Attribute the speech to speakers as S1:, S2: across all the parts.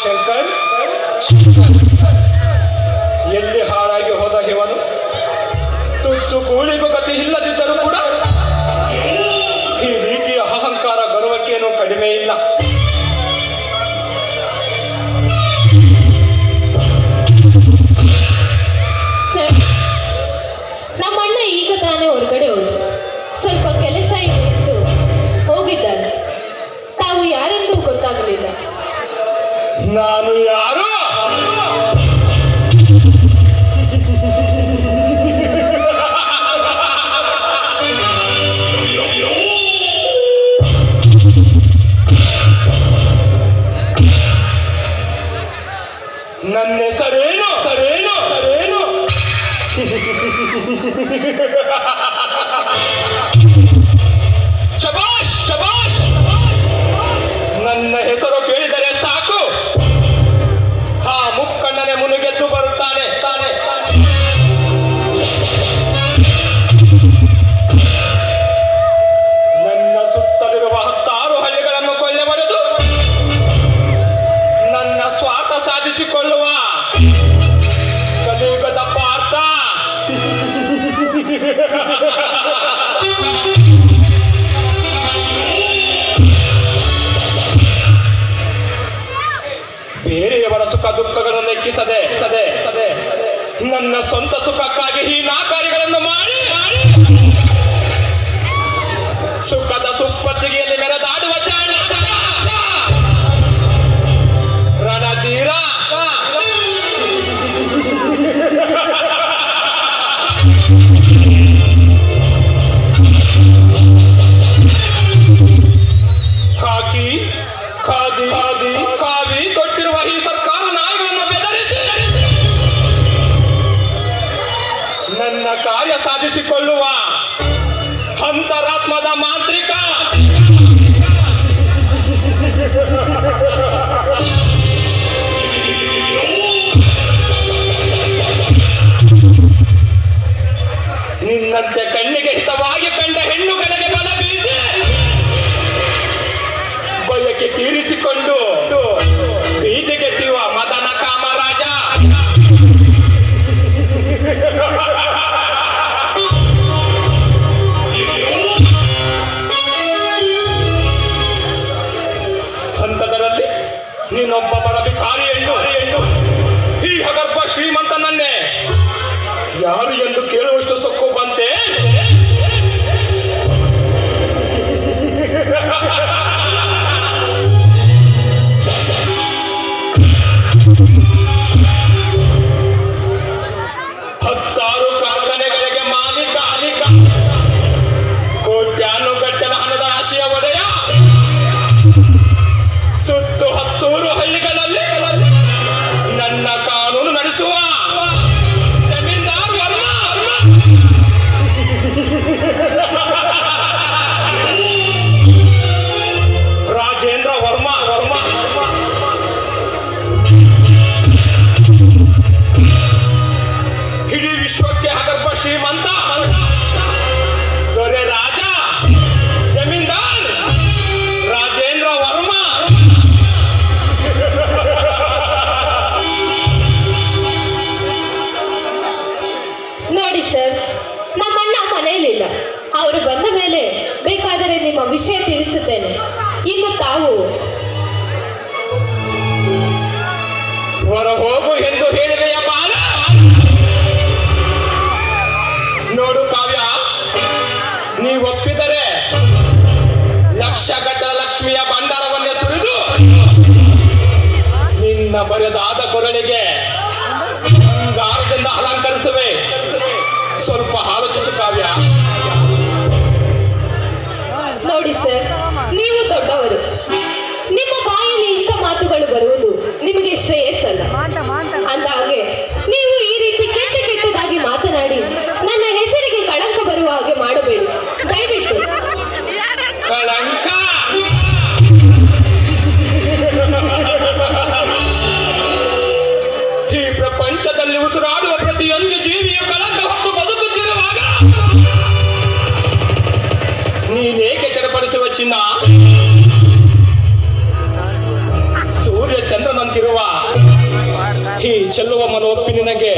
S1: ಶಂಕರ್, ಎಲ್ಲಿ ಹಾಳಾಗಿ ಹೋದ ಇವನು? ತುತ್ತು ಕೂಳಿಗೂ ಗತಿ ಇಲ್ಲದಿದ್ದರೂ ಕೂಡ ಈ ರೀತಿಯ ಅಹಂಕಾರ ಗರ್ವಕ್ಕೇನೂ ಕಡಿಮೆ ಇಲ್ಲ.
S2: ಸರ್, ನಮ್ಮಣ್ಣ ಈಗ ತಾನೇ ಹೊರಗಡೆ ಹೋದ್ರು. ಸ್ವಲ್ಪ ಕೆಲಸ ಇದೆ ಎಂದು ಹೋಗಿದ್ದಾರೆ. ತಾವು ಯಾರೆಂದು ಗೊತ್ತಾಗಲಿಲ್ಲ.
S1: ನಾನು ಯಾರು? ನನ್ನ ಹೆಸರೇನು? ಸರೇನು ಸರೇನು ಶಬಾಷ್ ಶಬಾಷ್. ನನ್ನ ಹೆಸರು ಕೇಳಿದರೆ ಸಾಕು, ಆ ಮುಕ್ಕಣ್ಣನೆ ಮುನುಗೆದ್ದು ಬರುತ್ತಾನೆ. ನನ್ನ ಸುತ್ತಲಿರುವ 10 ಹಳ್ಳಿಗಳನ್ನು ಕೊಳ್ಳೆ ಹೊಡೆದು ನನ್ನ ಸ್ವಾರ್ಥ ಸಾಧಿಸಿಕೊಳ್ಳುವ ಕಲಿಯುಗದ ಪಾರ್ಥ. ಬೇರೆಯವರ ಸುಖ ದುಃಖಗಳನ್ನು ಲೆಕ್ಕಿಸದೆ ನನ್ನ ಸ್ವಂತ ಸುಖಕ್ಕಾಗಿ ಈ ನಾಕಾರಿಗಳನ್ನು ಮಾಡಿ ಸುಖದ ಸುಪ್ಪತ್ತಿಗೆಯಲ್ಲಿ ಮೆರೆದಾಡುವ ಚಾಣ ರಣಧೀರ. ಕಾಕಿ ಖಾದಿ ಕಾವಿ ತೊಟ್ಟಿರುವ ಈ ಸರ್ಕಾರ ನಾಯಿಗಳನ್ನು ಬೆದರಿಸಿ ನನ್ನ ಕಾರ್ಯ ಸಾಧಿಸಿಕೊಳ್ಳುವ ಅಂತರಾತ್ಮದ ಮಾಂತ್ರಿಕ. ನಿನ್ನಂತೆ ಕಣ್ಣಿಗೆ ಹಿತವಾಗಿ ಕಂಡ ಹೆಣ್ಣುಗಳಿಗೆ ಬಲ ಬೀಸಿ ಬಯಕೆ ತೀರಿಸಿಕೊಂಡು ಬೀದಿಗೆ ಸಿವ ಮದನ ಕಾಮರಾಜ. ಹಂತದರಲ್ಲಿ ನೀನೊಬ್ಬ ಬಡ ಭಿಕಾರಿ ಹೆಣ್ಣು ಈ ಹಗರ್ಭ ಶ್ರೀಮಂತನನ್ನೇ ಯಾರು ಎಂದು ಕೇಳುವಷ್ಟು ಸೊಕ್ಕು ಬಂತೆ. ಹತ್ತಾರು ಕಾರ್ಖಾನೆಗಳಿಗೆ ಮಾಲೀಕ, ಕೋಟ್ಯಾನುಗಟ್ಟಲೆ ಹಣದ ರಾಶಿಯ ಒಡೆಯ, ಸುತ್ತು 10 ಹಳ್ಳಿಗಳಲ್ಲಿ ನನ್ನ ಕಾನೂನು ನಡೆಸುವ ಜಮೀನ್ದಾರ್ ವರ್ಮ. ರಾಜೇಂದ್ರ ವರ್ಮ ಇಡೀ ವಿಶ್ವಕ್ಕೆ ಹಗರ್ಭ ಶ್ರೀಮಂತ, ದೊರೆ ರಾಜ, ಜಮೀನ್ದಾರ್ ರಾಜೇಂದ್ರ ವರ್ಮ.
S2: ನೋಡಿ ಸರ್, ನಮ್ಮಣ್ಣ ಮನೆಯಲ್ಲಿಲ್ಲ. ಅವರು ಬಂದ ಮೇಲೆ ಬೇಕಾದರೆ ನಿಮ್ಮ ವಿಷಯ ತಿಳಿಸುತ್ತೇನೆ. ಇನ್ನು ತಾವು
S1: ಹೊರ ಹೋಗು ಎಂದು ಹೇಳಿದೆಯ ಬಾಲ. ನೋಡು ಕಾವ್ಯ, ನೀವು ಒಪ್ಪಿದರೆ ಲಕ್ಷಗಟ್ಟಲೆ ಲಕ್ಷ್ಮಿಯ ಭಂಡಾರವನ್ನೇ ಸುರಿದು ನಿನ್ನ ಬರೆದಾದ ಕೊರಳಿಗೆ ಬಂಗಾರದಿಂದ ಅಲಂಕರಿಸುವೆ. ಸ್ವಲ್ಪ ಆಲೋಚಿಸು ಕಾವ್ಯ.
S2: ನೋಡಿ ಸರ್, ನೀವು ದೊಡ್ಡವರು. ನಿಮ್ಮ ಬಾಯಲ್ಲಿ ಇಂಥ ಮಾತುಗಳು ಬರುವುದು ನಿಮಗೆ ಶ್ರೇಯಸ್ಸಲ್ಲ. ಅಂದಹಾಗೆ ನೀವು ಈ ರೀತಿ ಕೆಟ್ಟದಾಗಿ ಮಾತನಾಡಿ ನನ್ನ ಹೆಸರಿಗೆ ಕಳಂಕ ಬರುವ ಹಾಗೆ ಮಾಡಬೇಡಿ, ದಯವಿಟ್ಟು.
S1: ಕಳಂಕ? ಈ ಪ್ರಪಂಚದಲ್ಲಿ ಉಸಿರಾಡುವ ಪ್ರತಿಯೊಂದು ಜೀವಿಯು ಕಳಂಕ ಹೊತ್ತು ಬದುಕುತ್ತಿರುವಾಗ ನೀನೇಕೆ ಚಡಪಡಿಸುವ ಚಿನ್ನ? ಸೂರ್ಯ ಚಂದ್ರನಂತಿರುವ ಚೆಲ್ಲುವ ಮನೋಪ್ಪಿ ನಿನಗೆ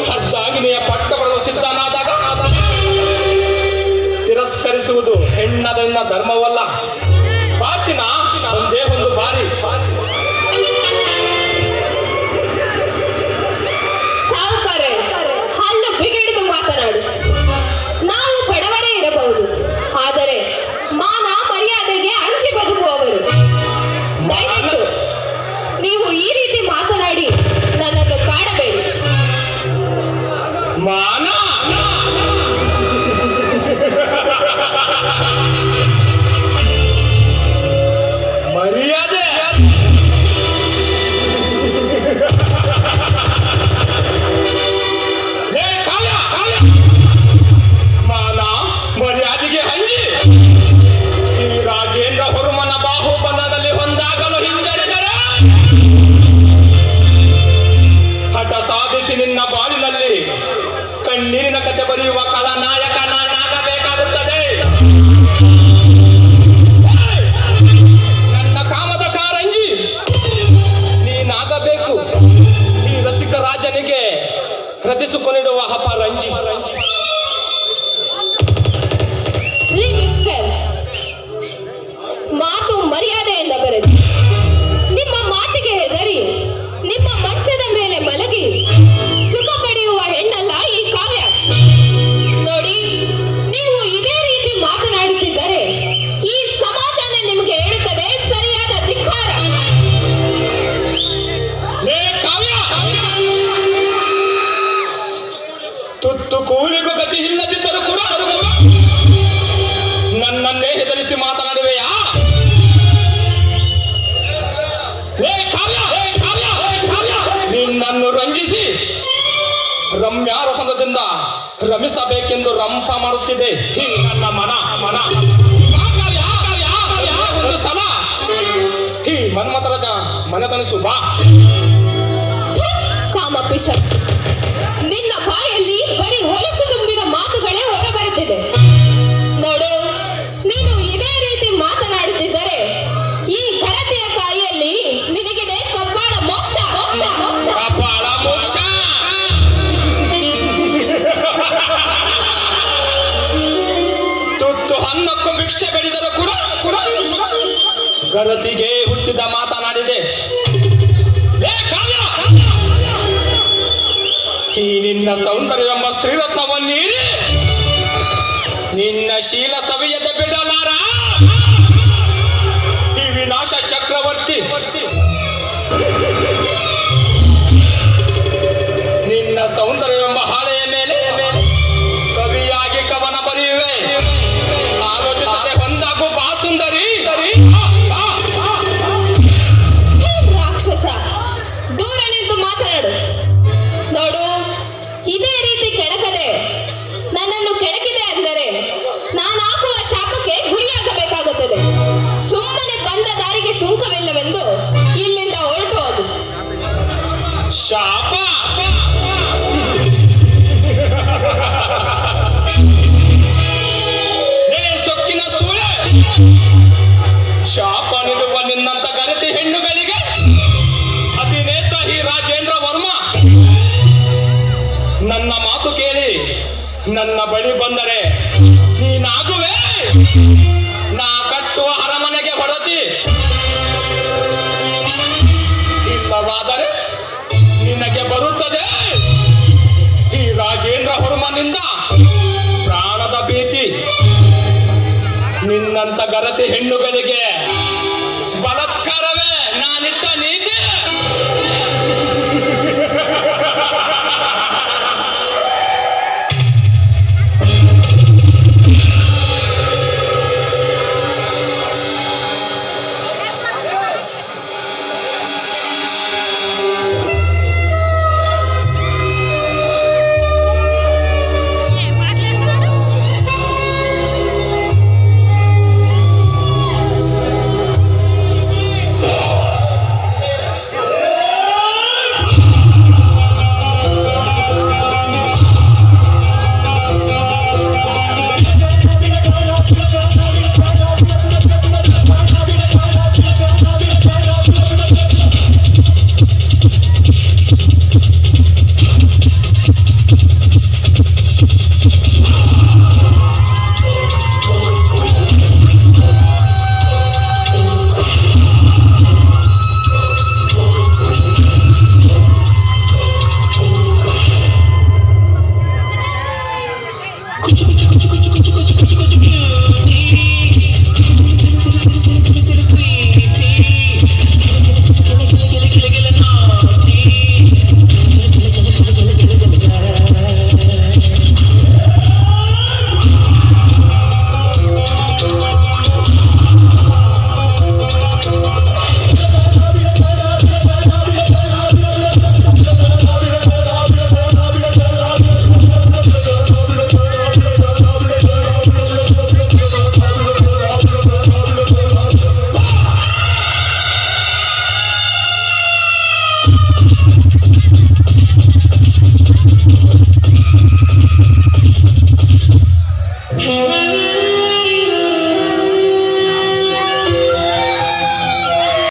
S1: ಹದ್ದಾಗಿನೆಯ ಪಟ್ಟಗಳನ್ನು ಸಿದ್ಧನಾದಾಗ ತಿರಸ್ಕರಿಸುವುದು ಹೆಣ್ಣದನ್ನ ಧರ್ಮವಲ್ಲ. ಪ್ರಾಚೀನ ಒಂದೇ ಒಂದು ಬಾರಿ
S2: ಸಾವುಕಾರೆ ಹಲ್ಲು ಬಿಗಿಡಿದು ಮಾತನಾಡು. ನಾವು ಬಡವರೇ ಇರಬಹುದು, ಆದರೆ ಮಾನ ಮರ್ಯಾದೆಗೆ ಹಂಚಿ ಬದುಕುವವರು. ದಯವಿಟ್ಟು ನೀವು ಈ ರೀತಿ ಮಾತನಾಡಿ ನನ್ನನ್ನು ಕಾಡಬೇಡಿ.
S1: ಮಾನ ಮರ್ಯಾದೆ ಮಾನ ಮರ್ಯಾದೆಗೆ ಹಂಜಿ ಈ ರಾಜೇಂದ್ರ ಹೊರಮನ ಬಾಹುಬಲದಲ್ಲಿ ಹೊಂದಾಗಲು ಹಿಂಜರಿದರೆ ಹಠ ಸಾಧಿಸಿ ನಿನ್ನ ಬಾಳಿನಲ್ಲಿ ಕಣ್ಣೀರಿನ ಕತೆ ಬರೆಯುವ ಕಳನಾಯಕ ನಾನಾಗಬೇಕಾಗುತ್ತದೆ. ನನ್ನ ಕಾಮದ ಕಾರಂಜಿ ನೀನಾಗಬೇಕು ಈ ರಸಿಕ ರಾಜನಿಗೆ ರತಿಸಿಕೊಂಡಿಡುವ ಅಪರಂಜಿ.
S2: ರೀ ಮಿಸ್ಟರ್, ಮಾತು ಮರ್ಯಾದೆಯಿಂದ ಬರಲಿ. ನಿಮ್ಮ ಮಾತಿಗೆ ಹೆದರಿ ನಿಮ್ಮ ಮಂಚದ ಮೇಲೆ ಮಲಗಿ ಸುಖ ಪಡೆಯುವ ಹೆಣ್ಣಲ್ಲ ಈ ಕಾವ್ಯ. ನೋಡಿ, ನೀವು ಇದೇ ರೀತಿ ಮಾತನಾಡುತ್ತಿದ್ದರೆ ಈ ಸಮಾಜನೇ ನಿಮಗೆ ಹೇಳುತ್ತದೆ ಸರಿಯಾದ ಧಿಕ್ಕಾರ.
S1: ಲೇ ಕಾವ್ಯ, ತುತ್ತು ಕೂಲಿಗೂ ಗತಿ ಇಲ್ಲದಿದ್ದರೂ ಕೂಡ ನನ್ನನ್ನೇ ಹೆದರಿಸಿ ಮಾತನಾಡುವೆಯಾ? ಲೇ ಕಾವ್ಯ, ನಿನ್ನನ್ನು ರಂಜಿಸಿ ರಮ್ಯಾರಸನದಿಂದ ರಮಿಸಬೇಕೆಂದು ರಂಪ ಮಾಡುತ್ತಿದೆ ಈ ನನ್ನ ಮನ. ಒಂದು ಸಲ ಈ ಮನ್ಮಥರಾಜ ಮನೆತನಿಸು ಬಾ.
S2: ಕಾಮ ಪಿಶಾಚಿ, ನಿನ್ನ ಬಾಯಲ್ಲಿ ಬರೀ ಹೊಲಸು ತುಂಬಿದ ಮಾತುಗಳೇ ಹೊರಬರುತ್ತಿದೆ. ನೋಡು, ನೀನು ಇದೇ ರೀತಿ ಮಾತನಾಡುತ್ತಿದ್ದರೆ ಈ ಘನತೆಯ ಕಾಯಿಯಲ್ಲಿ ನಿನಗಿದೆ ಕಬ್ಬಾಳ ಮೋಕ್ಷ.
S1: ಕಪಾಳ ಮೋಕ್ಷ. ತುತ್ತು ಅನ್ನಕ್ಕೂ ಭಿಕ್ಷೆ ಬೆಳೆದರೂ ಕೂಡ ಗರತಿಗೆ ಹುಟ್ಟಿದ ಮಾತನಾಡಿದೆ. ಲೇ ಕಾವ್ಯ, ಈ ನಿನ್ನ ಸೌಂದರ್ಯವೆಂಬ ಸ್ತ್ರೀರತ್ನವನ್ನೀರಿ ನಿನ್ನ ಶೀಲ ಸವಿಯದೆ ಬಿಡಲಾರ ಈ ವಿನಾಶ ಚಕ್ರವರ್ತಿ. ನಿನ್ನ ಸೌಂದರ್ಯವೆಂಬ ಹಾಳೆಯ ಮೇಲೆ ಕವಿಯಾಗಿ ಕವನ ಬರೆಯುವೆ. ಆಲೋಚಿಸದೆ ಹೊಂದಾಗು ಬಾ ಸುಂದರಿ.
S2: ರಾಕ್ಷಸ, ದೂರ ನಿಂತು ಮಾತನಾಡು. ನೋಡು, ಇದೇ ರೀತಿ ಕೆಣಕದೆ ನನ್ನನ್ನು ಕೆಣಕಿದೆ ಅಂದರೆ ನಾನು ಹಾಕುವ ಶಾಪಕ್ಕೆ ಗುರಿಯಾಗಬೇಕಾಗುತ್ತದೆ. ಸುಮ್ಮನೆ ಬಂದ ದಾರಿಗೆ ಸುಂಕವಿಲ್ಲವೆಂದು ಇಲ್ಲಿಂದ ಹೊರಟು ಹೋಗು.
S1: ಶಾಪ ಲೇ ಸೊಕ್ಕಿನ ಸೂಳೆ, ಶಾಪ ನೀಡುವ ನಿನ್ನಂತ ಗರತಿ ಹೆಣ್ಣುಗಳಿಗೆ ಅಧಿನೇತ ಈ ರಾಜೇಂದ್ರ ವರ್ಮ ನನ್ನ ಮಾತು ಕೇಳಿ ನನ್ನ ಬಳಿ ಬಂದರೆ ನೀನಾಗುವೆ ನಾ ಕಟ್ಟುವ ಅರಮನೆಗೆ ಹೊರತಿ. ಇಲ್ಲವಾದರೆ ನಿನಗೆ ಬರುತ್ತದೆ ಈ ರಾಜೇಂದ್ರ ಹೊರಮನಿಂದ ಪ್ರಾಣದ ಭೀತಿ. ನಿನ್ನಂತ ಗರತಿ ಹೆಣ್ಣುಗಳಿಗೆ